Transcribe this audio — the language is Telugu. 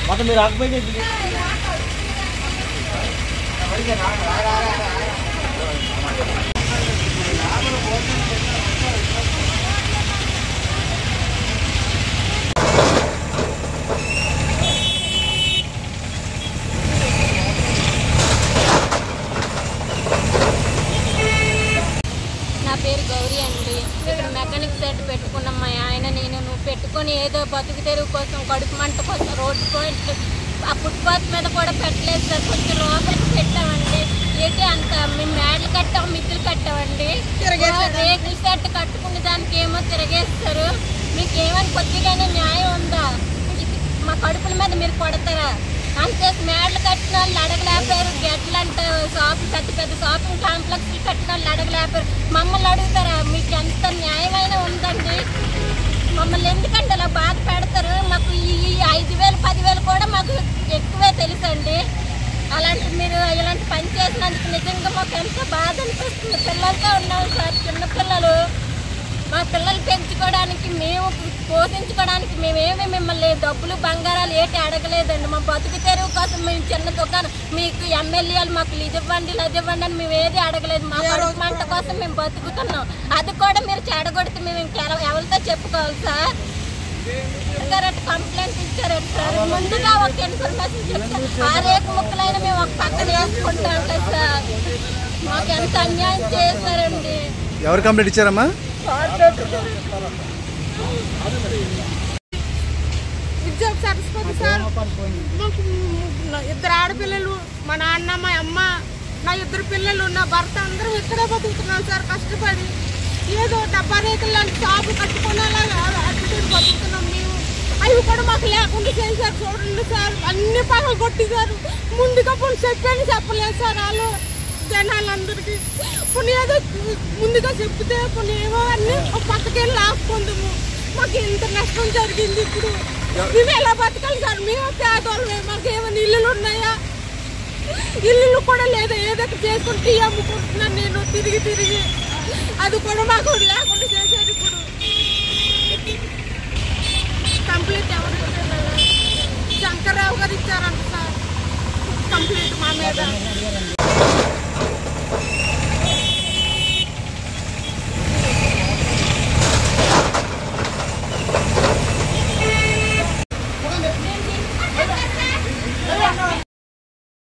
మొత్తం మీరు ఆకుపోయింది నా పేరు గౌరీ అండి. ఇక్కడ మెకానిక్ సెట్ పెట్టుకున్నాం మా ఆయన నేను. నువ్వు పెట్టుకొని ఏదో బతుకు తెరువు కోసం కడుపు మంట కోసం రోడ్డు పాయింట్ ఆ ఫుట్పాత్ మీద కూడా పెట్టలేదు సార్. కొంచెం లోపలికి పెట్టామండి. ఏంటి అంత మేము మేడలు కట్టాం, మిద్దులు కట్టామండి. రేకుల సెట్ కట్టుకునే దానికి ఏమో తిరగేస్తారు. మీకు ఏమని కొద్దిగానే న్యాయం ఉందా? మా కడుపుల మీద మీరు కొడతారా? అంతే మేడలు కట్టిన వాళ్ళు అడగలేపారు. గెడ్లు అంటే పెద్ద పెద్ద షాపింగ్ కాంప్లెక్స్లు కట్టిన వాళ్ళు అడగలేపారు. మమ్మల్ని అడుగుతారా? మీకు ఎంత న్యాయమైన ఉందండి? మమ్మల్ని ఎందుకంటే అలా బాధ పెడతారు? మాకు ఈ 5,000 10,000 కూడా మాకు ఎక్కువే తెలుసండి. అలాంటి మీరు ఇలాంటి పని చేసినందుకు నిజంగా మాకు ఎంతో బాధ అనిపిస్తుంది. పిల్లలతో ఉన్నాం సార్, చిన్నపిల్లలు. మా పిల్లలు పెంచుకోవడానికి మేము పోషించుకోవడానికి మేమేమి మిమ్మల్ని డబ్బులు బంగారాలు ఏటి అడగలేదండి. మా బతుకు తెరువు కోసం మేము చిన్న దుకాణం మీకు ఎమ్మెల్యేలు మాకు ఇదివ్వండి లదివ్వండి అని మేము ఏది అడగలేదు. మా కడుపు మంట కోసం మేము బతుకుతున్నాం. అది కూడా మీరు చెడగొడితే మేము ఎవరితో చెప్పుకోవాలి సార్? కంప్లైంట్ ఇచ్చారంట సార్. ముందుగా ఒక ఇన్ఫర్మేషన్ చెప్తారు. ఆ రేపు ముక్కలైనా మేము ఒక పక్కన వేసుకుంటాం సార్. మాకు ఎంత అన్యాయం చేస్తారండి. ఎవరు కంప్లైంట్ ఇచ్చారమ్మా? ఉద్యోగ సరస్వతి సార్. మాకు 2 ఆడపిల్లలు, మా నాన్న మా అమ్మ, నా 2 పిల్లలు, నా భర్త అందరం ఇక్కడే బతుకుతున్నాం సార్. కష్టపడి ఏదో డబ్బా రేకులు లాంటి షాపు కట్టుకునేలాగా అడ్మిట్ బతుకుతున్నాం మేము. అవి కూడా మాకు లేకుండా చేశారు. చూడండి సార్, అన్ని పగలు కొట్టేశారు. ముందుగా పోనీ చెప్పలేదు సార్ వాళ్ళు జనాలందరికీ. పోనీ ఏదో ముందుగా చెప్తే పోనీ ఏమో అన్నీ ఒక పక్కకెళ్ళి లాక్కుందాము. మాకు ఇంత నష్టం జరిగింది. ఇప్పుడు మేము ఎలా బతకాలి సార్? మేము పేదవాళ్ళమే. మాకు ఏమైనా ఇల్లులు ఉన్నాయా? ఇల్లులు కూడా లేదా. ఏదో చేసుకుని టీ అమ్ముకుంటున్నాను నేను తిరిగి. అది కూడా మాకు లేకుండా చేశారు. ఇప్పుడు కంప్లీట్ ఎవరు శంకర్రావు గారు ఇచ్చారంట సార్ కంప్లీట్ మా మీద.